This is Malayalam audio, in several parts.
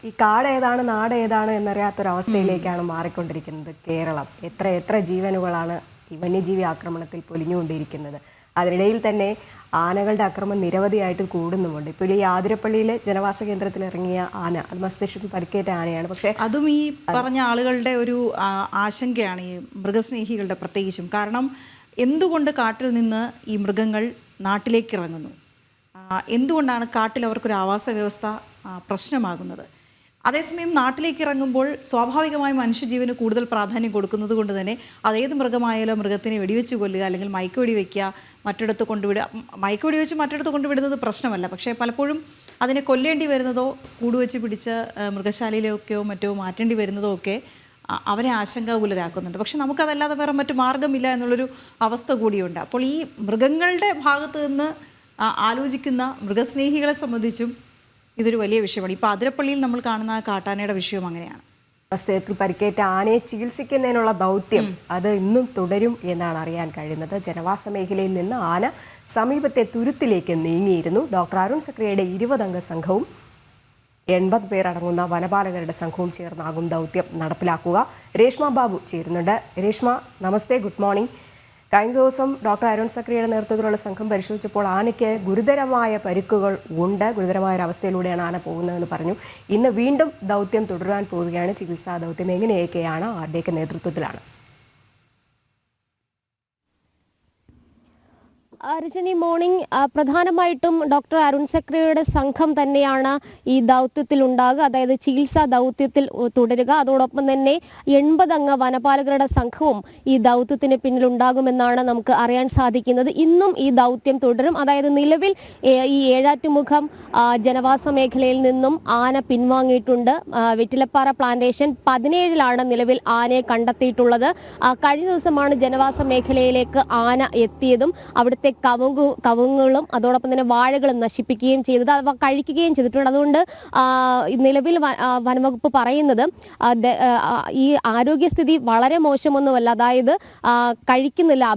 ഈ കാട് ഏതാണ് നാട് ഏതാണ് എന്നറിയാത്തൊരവസ്ഥയിലേക്കാണ് മാറിക്കൊണ്ടിരിക്കുന്നത് കേരളം. എത്ര എത്ര ജീവനുകളാണ് ഈ വന്യജീവി ആക്രമണത്തിൽ പൊലിഞ്ഞുകൊണ്ടിരിക്കുന്നത്. അതിനിടയിൽ തന്നെ ആനകളുടെ ആക്രമണം നിരവധിയായിട്ട് കൂടുന്നുമുണ്ട്. ഇപ്പോൾ ഈ ആതിരപ്പള്ളിയിലെ ജനവാസ കേന്ദ്രത്തിൽ ഇറങ്ങിയ ആന, അത് മസ്തിഷ്കത്തിൽ പരിക്കേറ്റ ആനയാണ്. പക്ഷേ അതും ഈ പറഞ്ഞ ആളുകളുടെ ഒരു ആശങ്കയാണ്, ഈ മൃഗസ്നേഹികളുടെ പ്രത്യേകിച്ചും. കാരണം എന്തുകൊണ്ട് കാട്ടിൽ നിന്ന് ഈ മൃഗങ്ങൾ നാട്ടിലേക്ക് ഇറങ്ങുന്നു, എന്തുകൊണ്ടാണ് കാട്ടിൽ അവർക്കൊരു ആവാസ വ്യവസ്ഥ പ്രശ്നമാകുന്നത്? അതേസമയം നാട്ടിലേക്ക് ഇറങ്ങുമ്പോൾ സ്വാഭാവികമായും മനുഷ്യജീവന് കൂടുതൽ പ്രാധാന്യം കൊടുക്കുന്നത് കൊണ്ട് തന്നെ അതേത് മൃഗമായാലും മൃഗത്തിനെ വെടിവെച്ച് കൊല്ലുക അല്ലെങ്കിൽ മയക്ക് വെടിവെക്കുക, മറ്റിടത്ത് കൊണ്ടുവിടുക. മയക്ക് വെടിവെച്ച് മറ്റിടത്ത് കൊണ്ടുവിടുന്നത് പ്രശ്നമല്ല, പക്ഷേ പലപ്പോഴും അതിനെ കൊല്ലേണ്ടി വരുന്നതോ കൂടുവെച്ച് പിടിച്ച് മൃഗശാലയിലേക്കോ മറ്റോ മാറ്റേണ്ടി വരുന്നതോ ഒക്കെ അവരെ ആശങ്കാകുലരാക്കുന്നുണ്ട്. പക്ഷെ നമുക്കതല്ലാതെ വേറെ മറ്റു മാർഗമില്ല എന്നുള്ളൊരു അവസ്ഥ കൂടിയുണ്ട്. അപ്പോൾ ഈ മൃഗങ്ങളുടെ ഭാഗത്ത് നിന്ന് ആലോചിക്കുന്ന മൃഗസ്നേഹികളെ സംബന്ധിച്ചും ഇതൊരു വലിയ വിഷയമാണ്. ഇപ്പോൾ അതിരപ്പള്ളിയിൽ നമ്മൾ കാണുന്ന കാട്ടാനയുടെ വിഷയവും അങ്ങനെയാണ്. അവസ്ഥയിൽ പരിക്കേറ്റ ആനയെ ചികിത്സിക്കുന്നതിനുള്ള ദൗത്യം അത് ഇന്നും തുടരും എന്നാണ് അറിയാൻ കഴിയുന്നത്. ജനവാസ മേഖലയിൽ നിന്ന് ആന സമീപത്തെ തുരുത്തിലേക്ക് നീങ്ങിയിരുന്നു. ഡോക്ടർ അരുൺ സക്രിയയുടെ 20 അംഗ സംഘവും 80 പേരടങ്ങുന്ന വനപാലകരുടെ സംഘവും ചേർന്നാകും ദൗത്യം നടപ്പിലാക്കുക. രേഷ്മ ബാബു ചേരുന്നുണ്ട്. രേഷ്മ, നമസ്തേ, ഗുഡ് മോർണിംഗ്. കഴിഞ്ഞ ദിവസം ഡോക്ടർ അരുൺ സക്രിയയുടെ നേതൃത്വത്തിലുള്ള സംഘം പരിശോധിച്ചപ്പോൾ ആനയ്ക്ക് ഗുരുതരമായ പരിക്കുകൾ ഉണ്ട്, ഗുരുതരമായ ഒരു അവസ്ഥയിലൂടെയാണ് ആന പോകുന്നതെന്ന് പറഞ്ഞു. ഇന്ന് വീണ്ടും ദൗത്യം തുടരാൻ പോവുകയാണ്. ചികിത്സാ ദൗത്യം എങ്ങനെയൊക്കെയാണ്, ആരുടെയൊക്കെ നേതൃത്വത്തിലാണ്? രജനി, മോർണിംഗ്. പ്രധാനമായിട്ടും ഡോക്ടർ അരുൺ സക്രിയയുടെ സംഘം തന്നെയാണ് ഈ ദൗത്യത്തിൽ ഉണ്ടാകുക, അതായത് ചികിത്സാ ദൗത്യത്തിൽ തുടരുക. അതോടൊപ്പം തന്നെ 80 അംഗ വനപാലകരുടെ സംഘവും ഈ ദൗത്യത്തിന് പിന്നിലുണ്ടാകുമെന്നാണ് നമുക്ക് അറിയാൻ സാധിക്കുന്നത്. ഇന്നും ഈ ദൗത്യം തുടരും. അതായത് നിലവിൽ ഈ ഏഴാറ്റുമുഖം ജനവാസ മേഖലയിൽ നിന്നും ആന പിൻവാങ്ങിയിട്ടുണ്ട്. വെറ്റിലപ്പാറ പ്ലാന്റേഷൻ 17ലാണ് നിലവിൽ ആനയെ കണ്ടെത്തിയിട്ടുള്ളത്. കഴിഞ്ഞ ദിവസമാണ് ജനവാസ മേഖലയിലേക്ക് ആന എത്തിയതും അവിടുത്തെ കവുങ്ങുകളും അതോടൊപ്പം തന്നെ വാഴകളും നശിപ്പിക്കുകയും ചെയ്തത്, അവ കഴിക്കുകയും ചെയ്തിട്ടുണ്ട്. അതുകൊണ്ട് നിലവിൽ വനംവകുപ്പ് പറയുന്നത് ഈ ആരോഗ്യസ്ഥിതി വളരെ മോശമൊന്നുമല്ല, അതായത്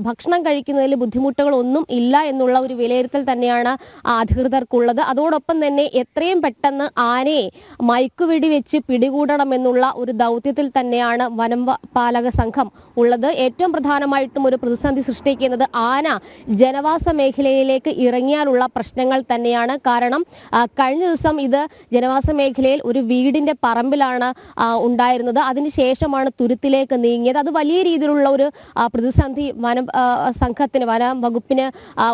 ഭക്ഷണം കഴിക്കുന്നതിൽ ബുദ്ധിമുട്ടുകളൊന്നും ഇല്ല എന്നുള്ള ഒരു വിലയിരുത്തൽ തന്നെയാണ് അധികൃതർക്കുള്ളത്. അതോടൊപ്പം തന്നെ എത്രയും പെട്ടെന്ന് ആനയെ മയക്കുവെടി വെച്ച് പിടികൂടണമെന്നുള്ള ഒരു ദൗത്യത്തിൽ തന്നെയാണ് വനംപാലക സംഘം ഉള്ളത്. ഏറ്റവും പ്രധാനമായിട്ടും ഒരു പ്രതിസന്ധി സൃഷ്ടിക്കുന്നത് ആന ജനവാസ മേഖലയിലേക്ക് ഇറങ്ങിയാലുള്ള പ്രശ്നങ്ങൾ തന്നെയാണ്. കാരണം കഴിഞ്ഞ ദിവസം ഇത് ജനവാസ മേഖലയിൽ ഒരു വീടിന്റെ പറമ്പിലാണ് ഉണ്ടായിരുന്നത്. അതിനുശേഷമാണ് തുരുത്തിലേക്ക് നീങ്ങിയത്. അത് വലിയ രീതിയിലുള്ള ഒരു പ്രതിസന്ധി വനം വകുപ്പിന്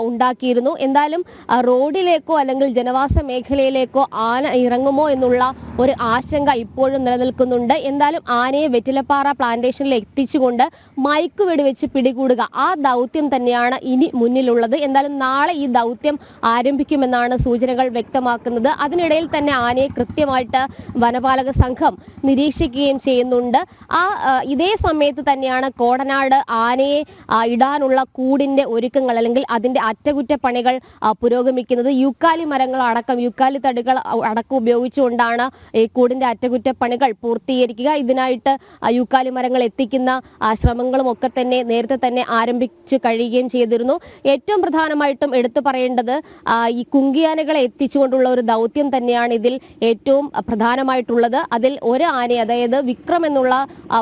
ഉണ്ടാക്കിയിരുന്നു. എന്തായാലും റോഡിലേക്കോ അല്ലെങ്കിൽ ജനവാസ മേഖലയിലേക്കോ ആന ഇറങ്ങുമോ എന്നുള്ള ഒരു ആശങ്ക ഇപ്പോഴും നിലനിൽക്കുന്നുണ്ട്. എന്തായാലും ആനയെ വെറ്റിലപ്പാറ പ്ലാന്റേഷനിൽ എത്തിച്ചുകൊണ്ട് മയക്കുവെടി വെച്ച് പിടികൂടുക, ആ ദൗത്യം തന്നെയാണ് ഇനി മുന്നിലുള്ളത്. എന്തായാലും നാളെ ഈ ദൗത്യം ആരംഭിക്കുമെന്നാണ് സൂചനകൾ വ്യക്തമാക്കുന്നത്. അതിനിടയിൽ തന്നെ ആനയെ കൃത്യമായിട്ട് വനപാലക സംഘം നിരീക്ഷിക്കുകയും ചെയ്യുന്നുണ്ട്. ഇതേ സമയത്ത് തന്നെയാണ് കോടനാട് ആനയെ ഇടാനുള്ള കൂടിന്റെ ഒരുക്കങ്ങൾ അല്ലെങ്കിൽ അതിന്റെ അറ്റകുറ്റപ്പണികൾ പുരോഗമിക്കുന്നത്. യൂക്കാലി മരങ്ങൾ അടക്കം, യൂക്കാലി തടികൾ അടക്കം ഉപയോഗിച്ചുകൊണ്ടാണ് ഈ കൂടിന്റെ അറ്റകുറ്റപ്പണികൾ പൂർത്തീകരിക്കുക. ഇതിനായിട്ട് യൂക്കാലി മരങ്ങൾ എത്തിക്കുന്ന ശ്രമങ്ങളും ഒക്കെ തന്നെ നേരത്തെ തന്നെ ആരംഭിച്ചു കഴിയുകയും ചെയ്തിരുന്നു. ഏറ്റവും പ്രധാനമായിട്ടും എടുത്തു പറയേണ്ടത് ഈ കുങ്കിയാനകളെ എത്തിച്ചുകൊണ്ടുള്ള ഒരു ദൗത്യം തന്നെയാണ് ഇതിൽ ഏറ്റവും പ്രധാനമായിട്ടുള്ളത്. അതിൽ ഒരു ആനയെ, അതായത് വിക്രം എന്നുള്ള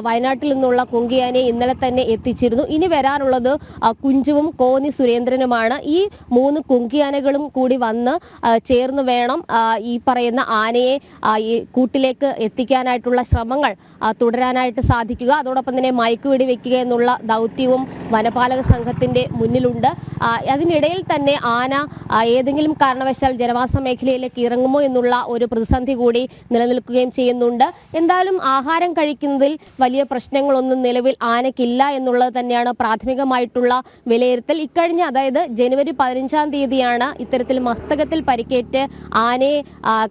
വയനാട്ടിൽ നിന്നുള്ള കുങ്കിയാനയെ ഇന്നലെ തന്നെ എത്തിച്ചിരുന്നു. ഇനി വരാനുള്ളത് കുഞ്ചുവും കോന്നി സുരേന്ദ്രനുമാണ്. ഈ 3 കുങ്കിയാനകളും കൂടി വന്ന് ചേർന്ന് വേണം ഈ പറയുന്ന ആനയെ ഈ കൂട്ടിലേക്ക് എത്തിക്കാനായിട്ടുള്ള ശ്രമങ്ങൾ തുടരാനായിട്ട് സാധിക്കുക. അതോടൊപ്പം തന്നെ മയക്കുവെടി വെക്കുക എന്നുള്ള ദൗത്യവും വനപാലക സംഘത്തിന്റെ മുന്നിലുണ്ട്. അതിനിടയിൽ തന്നെ ആന ഏതെങ്കിലും കാരണവശാൽ ജനവാസ മേഖലയിലേക്ക് ഇറങ്ങുമോ എന്നുള്ള ഒരു പ്രതിസന്ധി കൂടി നിലനിൽക്കുകയും ചെയ്യുന്നുണ്ട്. എന്തായാലും ആഹാരം കഴിക്കുന്നതിൽ വലിയ പ്രശ്നങ്ങളൊന്നും നിലവിൽ ആനയ്ക്കില്ല എന്നുള്ളത് തന്നെയാണ് പ്രാഥമികമായിട്ടുള്ള വിലയിരുത്തൽ. ഇക്കഴിഞ്ഞ, അതായത് ജനുവരി 15-ാം തീയതിയാണ് ഇത്തരത്തിൽ മസ്തകത്തിൽ പരിക്കേറ്റ് ആനയെ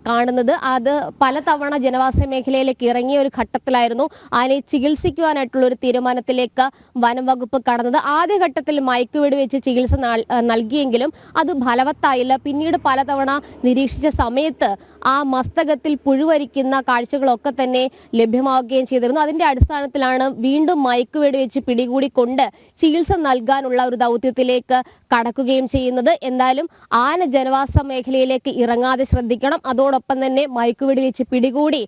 കാണുന്നത്. അത് പലതവണ ജനവാസ മേഖലയിലേക്ക് ഇറങ്ങിയ ഒരു ഘട്ടത്തിലായിരുന്നു ആനയെ ചികിത്സിക്കുവാനായിട്ടുള്ള ഒരു തീരുമാനത്തിലേക്ക് വനം വകുപ്പ് കടന്നത്. ആദ്യഘട്ടത്തിൽ മയക്കുവെടി വെച്ച് ചികിത്സ നൽകിയെങ്കിലും അത് ഫലവത്തായില്ല. പിന്നീട് പലതവണ നിരീക്ഷിച്ച സമയത്ത് ആ മസ്തകത്തിൽ പുഴുവരിക്കുന്ന കാഴ്ചകളൊക്കെ തന്നെ ലഭ്യമാവുകയും ചെയ്തിരുന്നു. അതിന്റെ അടിസ്ഥാനത്തിലാണ് വീണ്ടും മയക്കുവെടി വെച്ച് പിടികൂടിക്കൊണ്ട് ചികിത്സ നൽകാനുള്ള ഒരു ദൗത്യത്തിലേക്ക് കടക്കുകയും ചെയ്യുന്നത്. എന്തായാലും ആന ജനവാസ മേഖലയിലേക്ക് ഇറങ്ങാതെ ശ്രദ്ധിക്കണം. അതോടൊപ്പം തന്നെ മയക്കുവെടി വെച്ച് പിടികൂടി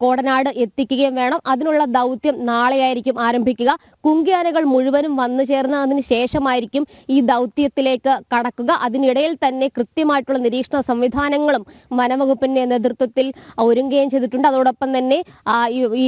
കോടനാട് എത്തിക്കുകയും വേണം. അതിനുള്ള ദൗത്യം നാളെയായിരിക്കും ആരംഭിക്കുക. കുങ്കിയാനകൾ മുഴുവനും വന്നു ചേർന്നതിന് ശേഷമായിരിക്കും ഈ ദൗത്യത്തിലേക്ക് കടക്കുക. അതിനിടയിൽ തന്നെ കൃത്യമായിട്ടുള്ള നിരീക്ഷണ സംവിധാനങ്ങളും വനംവകുപ്പിന്റെ നേതൃത്വത്തിൽ ഒരുങ്ങുകയും ചെയ്തിട്ടുണ്ട്. അതോടൊപ്പം തന്നെ ഈ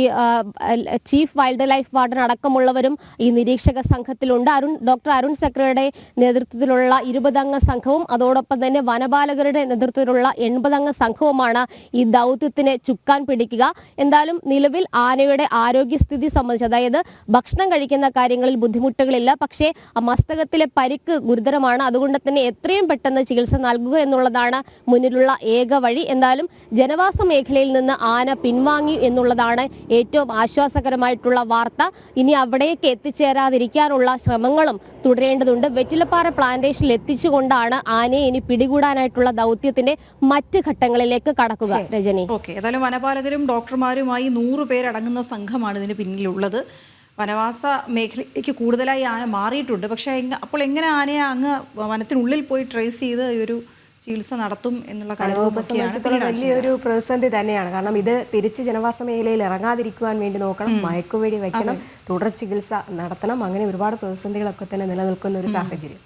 ചീഫ് വൈൽഡ് ലൈഫ് വാർഡൻ അടക്കമുള്ളവരും ഈ നിരീക്ഷക സംഘത്തിലുണ്ട്. ഡോക്ടർ അരുൺ സക്രയുടെ നേതൃത്വത്തിലുള്ള 20 അംഗ സംഘവും അതോടൊപ്പം തന്നെ വനപാലകരുടെ നേതൃത്വത്തിലുള്ള 80 അംഗ സംഘവുമാണ് ഈ ദൗത്യത്തിന് ചുക്കാൻ പിടിക്കുക. എന്തായാലും നിലവിൽ ആനയുടെ ആരോഗ്യസ്ഥിതി സംബന്ധിച്ച്, അതായത് ഭക്ഷണം കഴിക്കുന്ന കാര്യങ്ങളിൽ ബുദ്ധിമുട്ടുകളില്ല, പക്ഷേ മസ്തകത്തിലെ പരിക്ക് ഗുരുതരമാണ്. അതുകൊണ്ട് തന്നെ എത്രയും പെട്ടെന്ന് ചികിത്സ നൽകുക എന്നുള്ളതാണ് മുന്നിലുള്ള ഏക വഴി. എന്തായാലും ജനവാസ മേഖലയിൽ നിന്ന് ആന പിൻവാങ്ങി എന്നുള്ളതാണ് ഏറ്റവും ആശ്വാസകരമായിട്ടുള്ള വാർത്ത. ഇനി അവിടേക്ക് എത്തിച്ചേരാതിരിക്കാനുള്ള ശ്രമങ്ങളും തുടരേണ്ടതുണ്ട്. വെറ്റിലപ്പാറ പ്ലാന്റേഷനിൽ എത്തിച്ചുകൊണ്ടാണ് ആനയെ ഇനി പിടികൂടാനായിട്ടുള്ള ദൗത്യത്തിന്റെ മറ്റ് ഘട്ടങ്ങളിലേക്ക് കടക്കുക. രജനി, ഓക്കെ. ഏതായാലും വനപാലകരും ഡോക്ടർമാരുമായി 100 പേരടങ്ങുന്ന സംഘമാണ് ഇതിന് പിന്നിലുള്ളത്. വനവാസ മേഖലയ്ക്ക് കൂടുതലായി ആന മാറിയിട്ടുണ്ട്. പക്ഷേ അപ്പോൾ എങ്ങനെ ആനയെ അങ്ങ് വനത്തിനുള്ളിൽ പോയി ട്രേസ് ചെയ്ത് ഈ ഒരു ചികിത്സ നടത്തും എന്നുള്ള സംബന്ധിച്ചിടത്തോളം വലിയൊരു പ്രതിസന്ധി തന്നെയാണ്. കാരണം ഇത് തിരിച്ച് ജനവാസ മേഖലയിൽ ഇറങ്ങാതിരിക്കുവാൻ വേണ്ടി നോക്കണം, മയക്കുവെടി വയ്ക്കണം, തുടർ ചികിത്സ നടത്തണം. അങ്ങനെ ഒരുപാട് പ്രതിസന്ധികളൊക്കെ തന്നെ നിലനിൽക്കുന്ന ഒരു സാഹചര്യം.